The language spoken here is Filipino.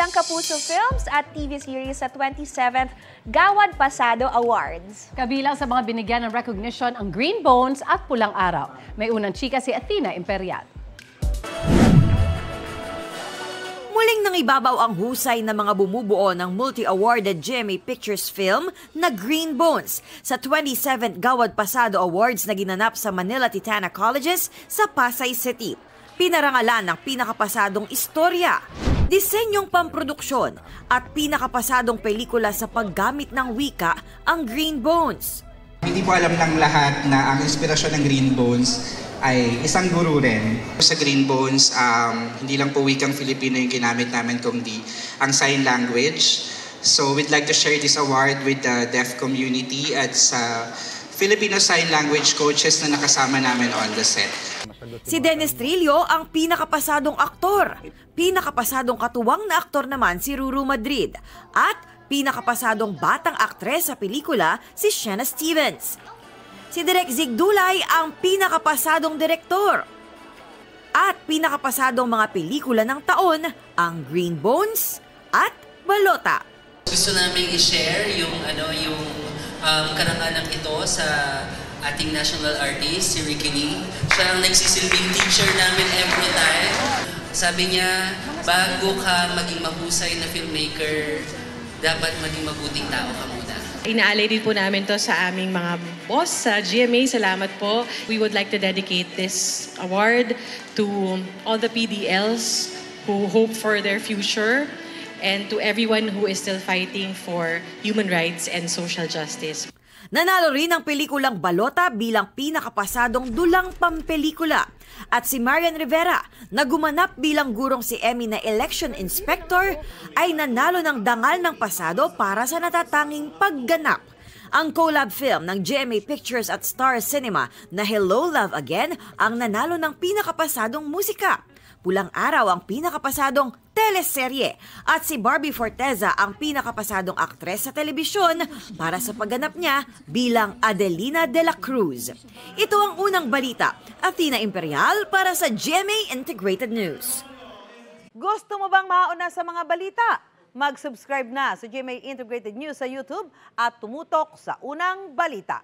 ng Kapuso Films at TV series sa 27th Gawad Pasado Awards. Kabilang sa mga binigyan ng recognition ang Green Bones at Pulang Araw. May unang chika si Athena Imperial. Muling nang ibabaw ang husay ng mga bumubuo ng multi-awarded GMA Pictures film na Green Bones sa 27th Gawad Pasado Awards na ginanap sa Manila Titana Colleges sa Pasay City. Pinarangalan ng pinakapasadong istorya, disenyong pamproduksyon at pinakapasadong pelikula sa paggamit ng wika ang Green Bones. Hindi po alam ng lahat na ang inspirasyon ng Green Bones ay isang guru rin. Sa Green Bones, hindi lang po wikang Filipino yung ginamit namin kundi ang sign language. So we'd like to share this award with the deaf community at sa Filipino Sign Language coaches na nakasama namin on the set. Si Dennis Trillo ang pinakapasadong aktor. Pinakapasadong katuwang na aktor naman si Ruru Madrid. At pinakapasadong batang aktres sa pelikula si Shanna Stevens. Si Direk Zig Dulay ang pinakapasadong direktor. At pinakapasadong mga pelikula ng taon ang Green Bones at Balota. Gusto namin i-share yung karangalan ito sa ating national artist, si Ricky Lee. Siya ang nagsisilbing teacher namin every time. Sabi niya, bago ka maging mahusay na filmmaker, dapat maging mabuting tao ka muna. Inaalay din po namin to sa aming mga boss sa GMA. Salamat po. We would like to dedicate this award to all the PDLs who hope for their future and to everyone who is still fighting for human rights and social justice. Nanalo rin ang pelikulang Balota bilang pinakapasadong dulang pampelikula. At si Marian Rivera, na gumanap bilang gurong si Emmy na election inspector, ay nanalo ng dangal ng pasado para sa natatanging pagganap. Ang collab film ng GMA Pictures at Star Cinema na Hello Love Again ang nanalo ng pinakapasadong musika. Pulang Araw ang pinakapasadong teleserye at si Barbie Forteza ang pinakapasadong aktres sa telebisyon para sa pagganap niya bilang Adelina de la Cruz. Ito ang unang balita. Athena Imperial para sa GMA Integrated News. Gusto mo bang mauna sa mga balita? Mag-subscribe na sa GMA Integrated News sa YouTube at tumutok sa unang balita.